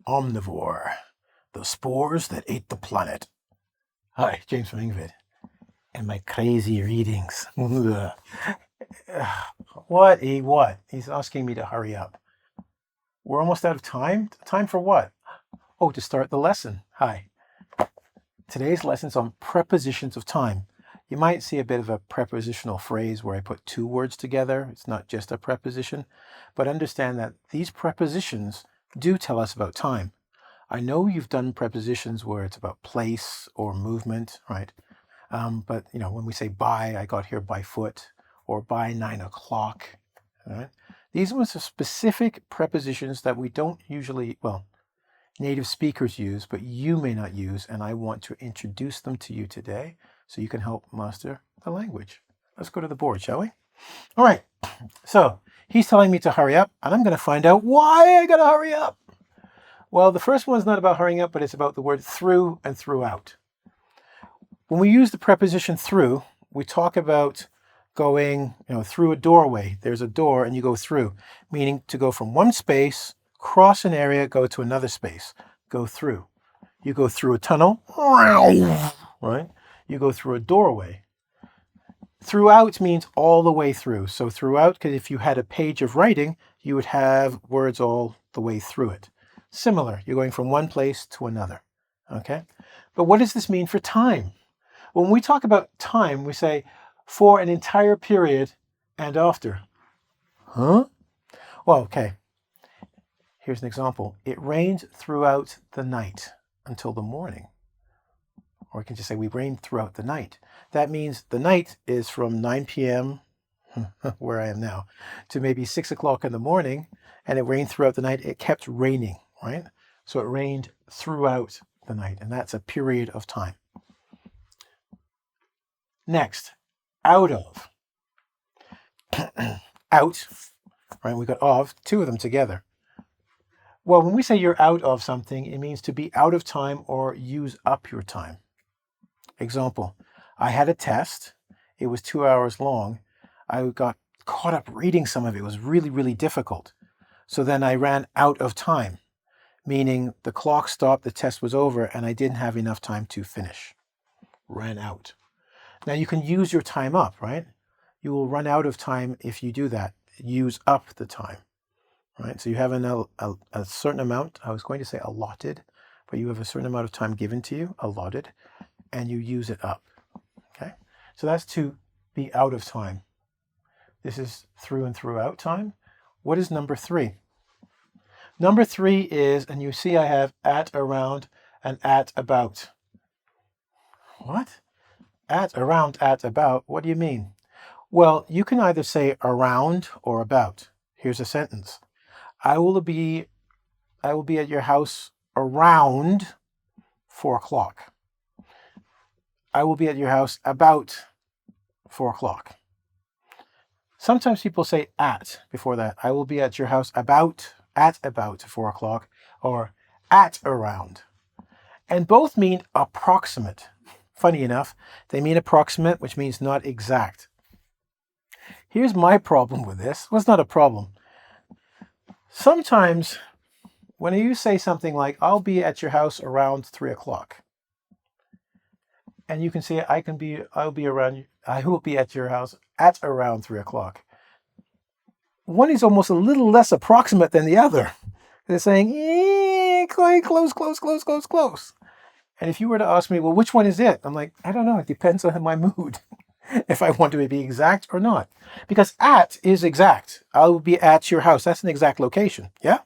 Omnivore, the spores that ate the planet. Hi, James from engVid, and my crazy readings. What? He's asking me to hurry up. We're almost out of time. Time for what? Oh, to start the lesson. Hi. Today's lesson's on prepositions of time. You might see a bit of a prepositional phrase where I put two words together. It's not just a preposition, but understand that these prepositions do tell us about time. I know you've done prepositions where it's about place or movement, right? But when we say by, I got here by foot, or by 9 o'clock, right? These ones are specific prepositions that we don't usually, native speakers use, but you may not use, and I want to introduce them to you today so you can help master the language. Let's go to the board, shall we? All right, so he's telling me to hurry up, and I'm going to find out why I got to hurry up. Well, the first one's not about hurrying up, but it's about the word through and throughout. When we use the preposition through, we talk about going through a doorway. There's a door and you go through, meaning to go from one space, cross an area, go to another space, go through. You go through a tunnel, right? You go through a doorway. Throughout means all the way through. So throughout, because if you had a page of writing, you would have words all the way through it. Similar, you're going from one place to another, okay? But what does this mean for time? When we talk about time, we say for an entire period and after. Huh? Well, okay. Here's an example. It rained throughout the night until the morning. Or we can just say we rained throughout the night. That means the night is from 9 p.m., where I am now, to maybe 6 o'clock in the morning, and it rained throughout the night. It kept raining, right? So it rained throughout the night, and that's a period of time. Next, out of. Out, right? We got of, two of them together. Well, when we say you're out of something, it means to be out of time or use up your time. Example, I had a test. It was 2 hours long. I got caught up reading some of it. It was really, really difficult. So then I ran out of time, meaning the clock stopped, the test was over, and I didn't have enough time to finish. Ran out. Now you can use your time up, right? You will run out of time if you do that. Use up the time, right? So you have a certain amount, I was going to say allotted, but you have a certain amount of time given to you, allotted, and you use it up, okay? So that's to be out of time. This is through and throughout time. What is number 3? Number 3 is, and you see I have at, around, and at, about. What? At, around, at, about, what do you mean? Well, you can either say around or about. Here's a sentence. I will be at your house around 4 o'clock. I will be at your house about 4 o'clock. Sometimes people say at before that. I will be at your house at about 4 o'clock, or at around. And both mean approximate. Funny enough, they mean approximate, which means not exact. Here's my problem with this. Well, it's not a problem. Sometimes when you say something like, I'll be at your house around 3 o'clock, and you can say, I will be at your house at around 3 o'clock. One is almost a little less approximate than the other. They're saying, close. And if you were to ask me, well, which one is it? I'm like, I don't know. It depends on my mood. If I want to be exact or not. Because at is exact. I will be at your house. That's an exact location. Yeah?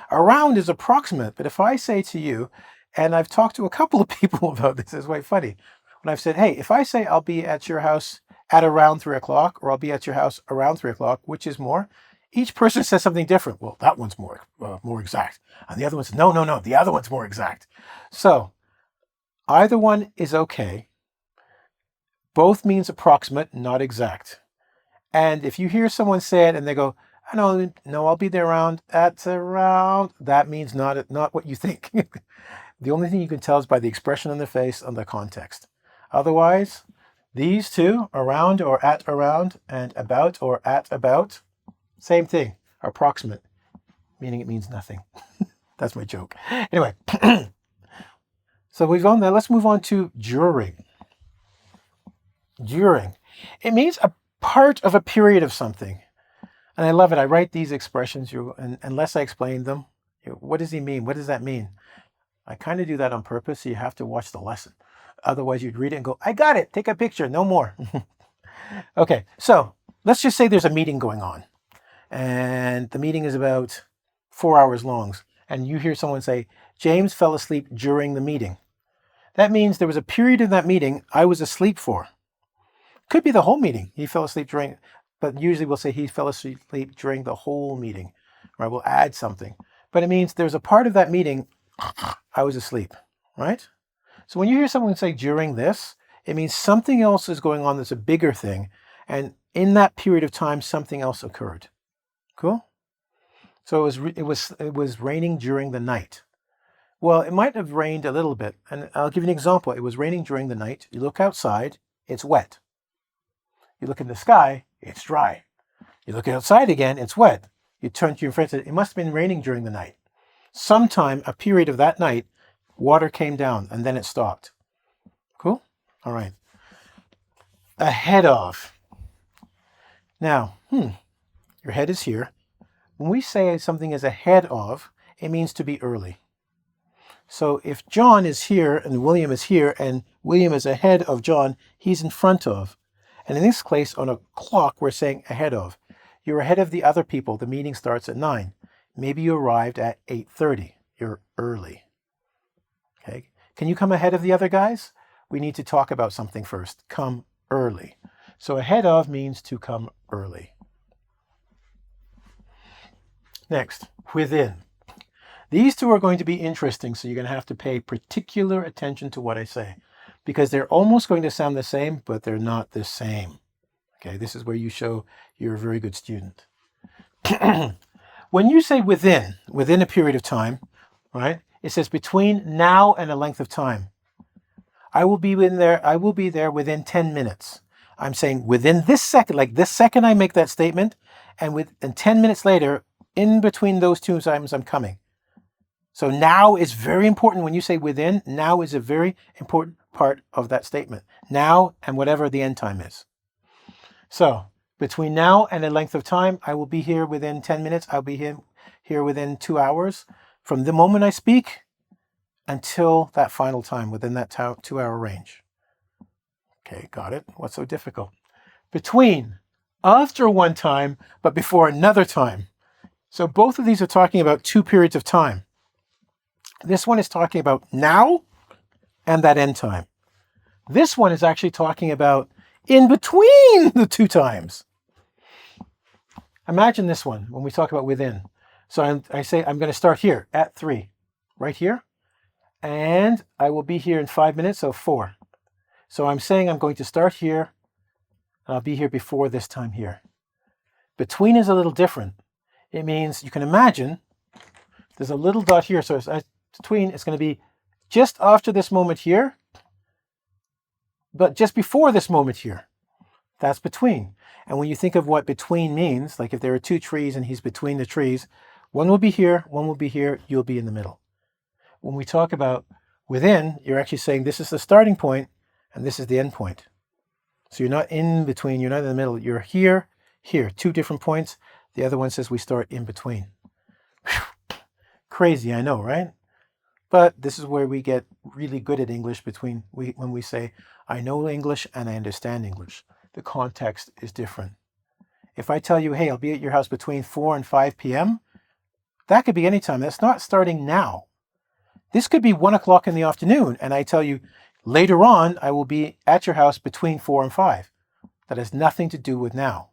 Around is approximate. But if I say to you, and I've talked to a couple of people about this, it's quite funny. When I've said, hey, if I say I'll be at your house at around 3 o'clock, or I'll be at your house around 3 o'clock, which is more? Each person says something different. Well, that one's more exact. And the other one says, no, the other one's more exact. So either one is okay. Both means approximate, not exact. And if you hear someone say it and they go, no, I'll be there around, that means not what you think. The only thing you can tell is by the expression on their face and the context. Otherwise, these two, around or at around, and about or at about, same thing, approximate. meaning it means nothing. That's my joke. Anyway, so we've gone there. Let's move on to during. During. It means a part of a period of something. And I love it. I write these expressions, and unless I explain them, what does he mean? What does that mean? I kind of do that on purpose, so you have to watch the lesson. Otherwise, you'd read it and go, I got it. Take a picture. No more. Okay, so let's just say there's a meeting going on. And the meeting is about 4 hours long. And you hear someone say, James fell asleep during the meeting. That means there was a period in that meeting I was asleep for. Could be the whole meeting. He fell asleep during, but usually we'll say he fell asleep during the whole meeting, right? We'll add something. But it means there's a part of that meeting I was asleep, right? So when you hear someone say during this, it means something else is going on that's a bigger thing. And in that period of time, something else occurred. Cool? So it was raining during the night. Well, it might have rained a little bit. And I'll give you an example. It was raining during the night. You look outside, it's wet. You look in the sky, it's dry. You look outside again, it's wet. You turn to your friend and say, it must have been raining during the night. Sometime, a period of that night, water came down and then it stopped. Cool? All right. Ahead of. Now, your head is here. When we say something is ahead of, it means to be early. So if John is here and William is here and William is ahead of John, he's in front of. And in this case, on a clock, we're saying ahead of. You're ahead of the other people. The meeting starts at 9. Maybe you arrived at 8:30. You're early. Okay. Can you come ahead of the other guys? We need to talk about something first. Come early. So ahead of means to come early. Next, within. These two are going to be interesting, so you're going to have to pay particular attention to what I say, because they're almost going to sound the same, but they're not the same. Okay, this is where you show you're a very good student. When you say within a period of time, right? It says between now and a length of time. I will be there within 10 minutes. I'm saying within this second, like this second I make that statement, and 10 minutes later, in between those two times, I'm coming. So now is very important. When you say within, now is a very important part of that statement. Now and whatever the end time is. So between now and a length of time, I will be here within 10 minutes. I'll be here within 2 hours. From the moment I speak until that final time, within that 2-hour range. Okay, got it. What's so difficult? Between, after one time, but before another time. So both of these are talking about 2 periods of time. This one is talking about now and that end time. This one is actually talking about in between the 2 times. Imagine this one when we talk about within. So I say I'm going to start here at 3, right here. And I will be here in 5 minutes, so 4. So I'm saying I'm going to start here, and I'll be here before this time here. Between is a little different. It means you can imagine there's a little dot here, so between it's going to be just after this moment here, but just before this moment here. That's between. And when you think of what between means, like if there are 2 trees and he's between the trees, one will be here, one will be here, you'll be in the middle. When we talk about within, you're actually saying this is the starting point and this is the end point. So you're not in between, you're not in the middle. You're here, here, 2 different points. The other one says we start in between. Whew. Crazy, I know, right? But this is where we get really good at English when we say, I know English and I understand English. The context is different. If I tell you, hey, I'll be at your house between 4 and 5 p.m., that could be any time. That's not starting now. This could be 1 o'clock in the afternoon, and I tell you, later on, I will be at your house between 4 and 5. That has nothing to do with now.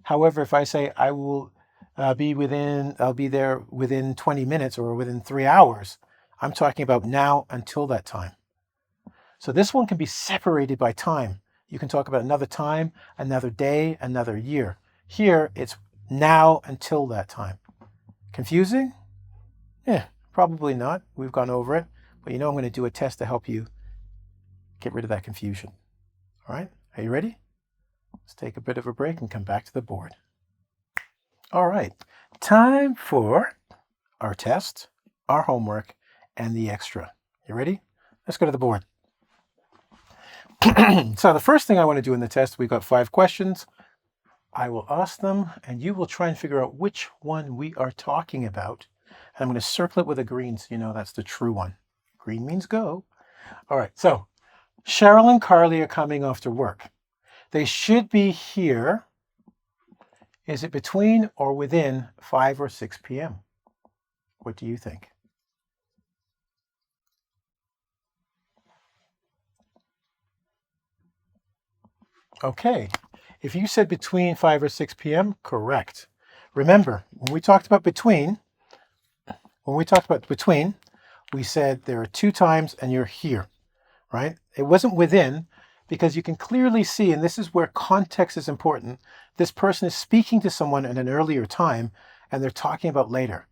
However, if I say I will I'll be there within 20 minutes or within 3 hours, I'm talking about now until that time. So this one can be separated by time. You can talk about another time, another day, another year. Here, it's now until that time. Confusing? Yeah, probably not. We've gone over it. But I'm going to do a test to help you get rid of that confusion. All right, are you ready? Let's take a bit of a break and come back to the board. All right, time for our test, our homework, and the extra. You ready? Let's go to the board. So the first thing I want to do in the test, we've got 5 questions. I will ask them, and you will try and figure out which one we are talking about. And I'm going to circle it with a green so you know that's the true one. Green means go. All right, so Cheryl and Carly are coming after work. They should be here. Is it between or within 5 or 6 p.m.? What do you think? Okay, if you said between 5 or 6 p.m., correct. Remember, when we talked about between, we said there are 2 times and you're here, right? It wasn't within, because you can clearly see, and this is where context is important, this person is speaking to someone at an earlier time and they're talking about later.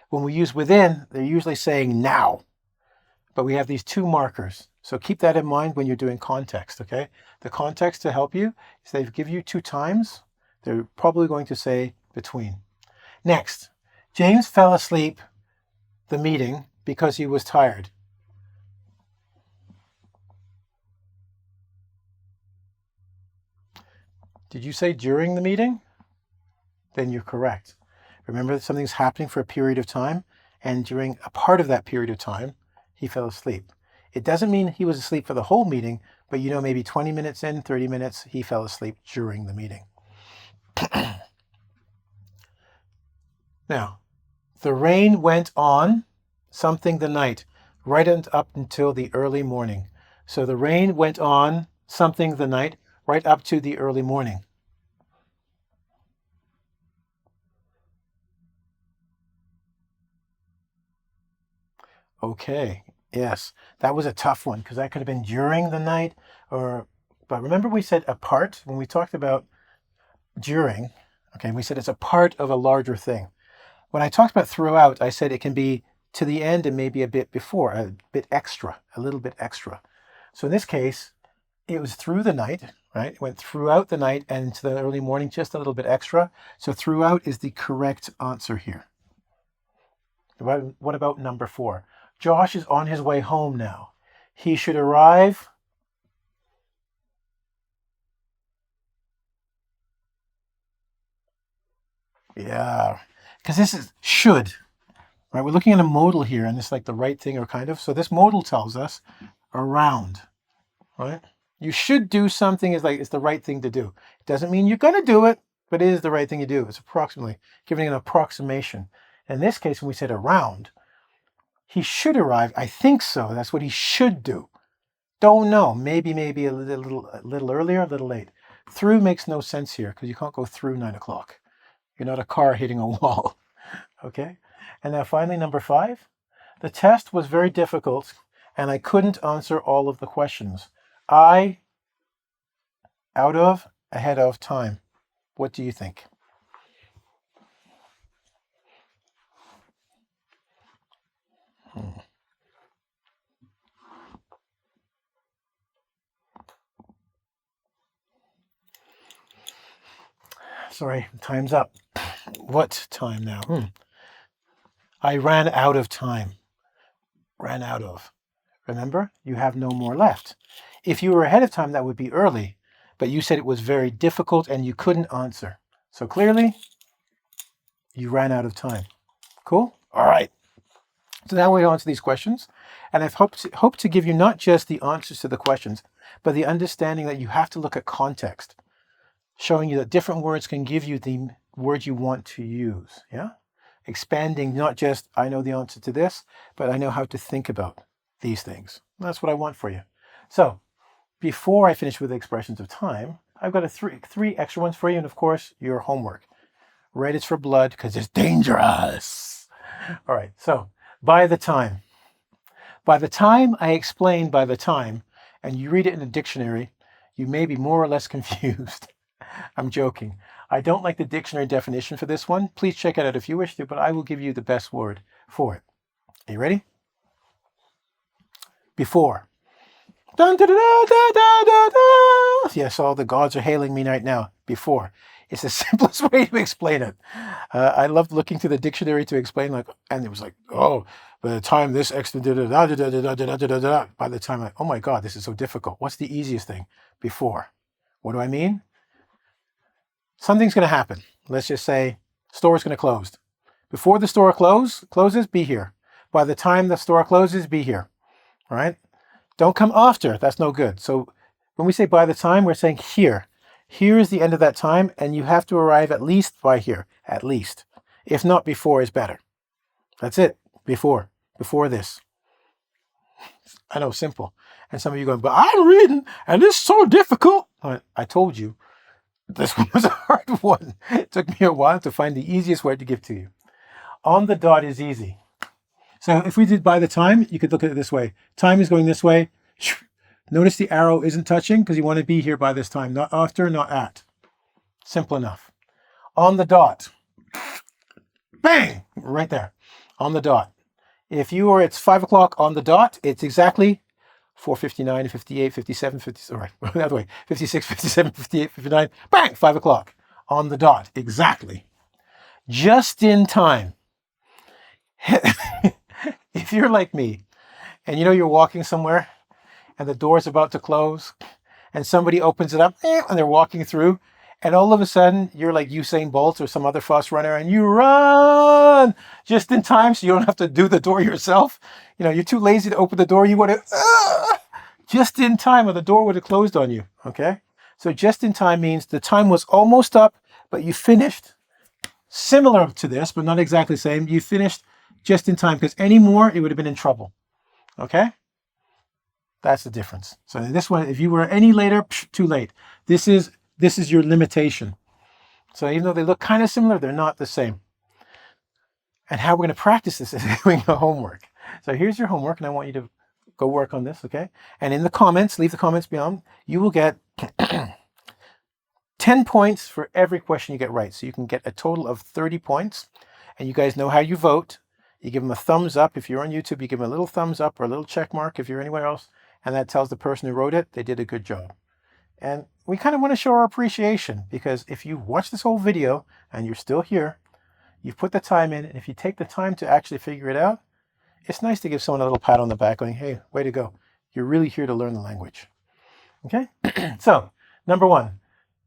When we use within, they're usually saying now, but we have these 2 markers. So keep that in mind when you're doing context, okay? The context to help you is they give you 2 times. They're probably going to say between. Next, James fell asleep the meeting because he was tired. Did you say during the meeting? Then you're correct. Remember that something's happening for a period of time, and during a part of that period of time, he fell asleep. It doesn't mean he was asleep for the whole meeting, but you know, maybe 20 minutes in, 30 minutes, he fell asleep during the meeting. Now, the rain went on something the night, right up until the early morning. So the rain went on something the night, right up to the early morning. Okay, yes, that was a tough one because that could have been during the night but remember we said a part when we talked about during, okay, we said it's a part of a larger thing. When I talked about throughout, I said it can be to the end and maybe a bit before, a bit extra, a little bit extra. So in this case, it was through the night, right? It went throughout the night and into the early morning, just a little bit extra. So throughout is the correct answer here. What about number 4? Josh is on his way home now. He should arrive. Yeah, because this is should, right? We're looking at a modal here, and it's like the right thing or kind of. So this modal tells us around, right? You should do something is like it's the right thing to do. It doesn't mean you're going to do it, but it is the right thing to do. It's approximately giving an approximation. In this case, when we said around, he should arrive. I think so. That's what he should do. Don't know. Maybe a little earlier, a little late. Through makes no sense here because you can't go through 9 o'clock. You're not a car hitting a wall. Okay? And now finally, number 5. The test was very difficult and I couldn't answer all of the questions. Ahead of time. What do you think? Sorry, time's up. What time now? I ran out of time. Ran out of. Remember, you have no more left. If you were ahead of time, that would be early, but you said it was very difficult and you couldn't answer. So clearly, you ran out of time. Cool? All right. So now we're on to these questions, and I've hoped to give you not just the answers to the questions, but the understanding that you have to look at context, showing you that different words can give you the word you want to use. Yeah? Expanding not just, I know the answer to this, but I know how to think about these things. That's what I want for you. So before I finish with the expressions of time, I've got three extra ones for you, and of course, your homework. Red is for blood because it's dangerous. All right, so by the time. By the time I explain by the time, and you read it in a dictionary, you may be more or less confused. I'm joking. I don't like the dictionary definition for this one. Please check it out if you wish to, but I will give you the best word for it. Are you ready? Before. Dun, da, da, da, da, da, da. Yes, all the gods are hailing me right now. Before. It's the simplest way to explain it. I loved looking through the dictionary to explain, like, and it was like, oh, by the time this extra by the time, oh my God, this is so difficult. What's the easiest thing? Before. What do I mean? Something's going to happen. Let's just say store's going to close. Before the store closes, be here. By the time the store closes, be here. All right? Don't come after. That's no good. So when we say by the time, we're saying here. Here is the end of that time, and you have to arrive at least by here. At least. If not, before is better. That's it. Before this. I know, simple. And some of you going, but I'm reading, and it's so difficult. I told you, this one was a hard one. It took me a while to find the easiest word to give to you. On the dot is easy. So if we did by the time, you could look at it this way. Time is going this way. Notice the arrow isn't touching because you want to be here by this time. Not after, not at. Simple enough. On the dot. Bang! Right there. On the dot. If it's 5 o'clock on the dot, it's exactly 4:59, 58, 57, 50, sorry, the other way, 56, 57, 58, 59, bang, 5 o'clock on the dot, exactly. Just in time. If you're like me, and you're walking somewhere, and the door's about to close, and somebody opens it up, and they're walking through, and all of a sudden, you're like Usain Bolt or some other fast runner, and you run just in time so you don't have to do the door yourself. You're too lazy to open the door. You want to, just in time, or the door would have closed on you, okay? So just in time means the time was almost up, but you finished. Similar to this, but not exactly the same. You finished just in time, because any more, it would have been in trouble, okay? That's the difference. So in this one, if you were any later, too late. This is your limitation. So even though they look kind of similar, they're not the same. And how we're going to practice this is doing the homework. So here's your homework, and I want you to go work on this, okay? And in the comments, leave the comments beyond, you will get 10 points for every question you get right. So you can get a total of 30 points. And you guys know how you vote. You give them a thumbs up. If you're on YouTube, you give them a little thumbs up or a little check mark if you're anywhere else. And that tells the person who wrote it, they did a good job. And we kind of want to show our appreciation, because if you watch this whole video and you're still here, you've put the time in, and if you take the time to actually figure it out, it's nice to give someone a little pat on the back going, hey, way to go. You're really here to learn the language. Okay? So, number one,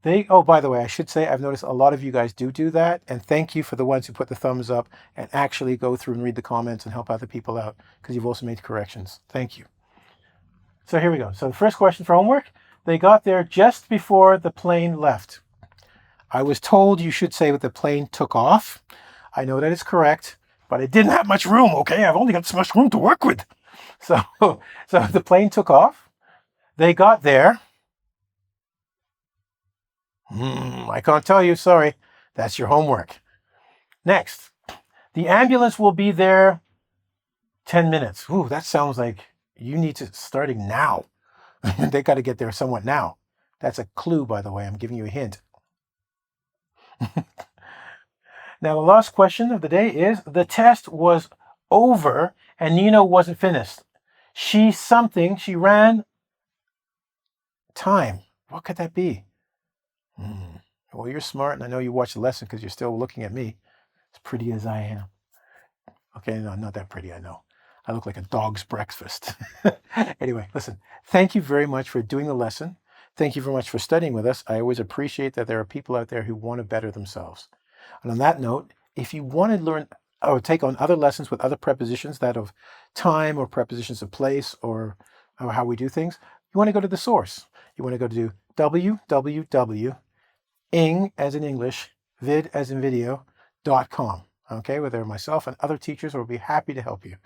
by the way, I should say, I've noticed a lot of you guys do that, and thank you for the ones who put the thumbs up and actually go through and read the comments and help other people out, because you've also made corrections. Thank you. So here we go. So the first question for homework, they got there just before the plane left. I was told you should say that the plane took off. I know that is correct, but I didn't have much room, okay? I've only got so much room to work with. So the plane took off. They got there. I can't tell you, sorry. That's your homework. Next, the ambulance will be there 10 minutes. Ooh, that sounds like you need to starting now. They got to get there somewhat now. That's a clue, by the way. I'm giving you a hint. Now, the last question of the day is, the test was over and Nina wasn't finished. She ran time. What could that be? Well, you're smart, and I know you watched the lesson because you're still looking at me, as pretty as I am. Okay, no, not that pretty, I know. I look like a dog's breakfast. Anyway, listen, thank you very much for doing the lesson. Thank you very much for studying with us. I always appreciate that there are people out there who want to better themselves. And on that note, if you want to learn or take on other lessons with other prepositions, that of time or prepositions of place or how we do things, you want to go to the source. You want to go to www.ing as in English, vid as in video.com. Okay, where there are myself and other teachers will be happy to help you.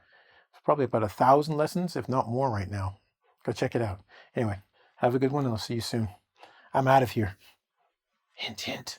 It's probably about 1,000 lessons, if not more right now. Go check it out. Anyway, have a good one, and I'll see you soon. I'm out of here. Hint, hint.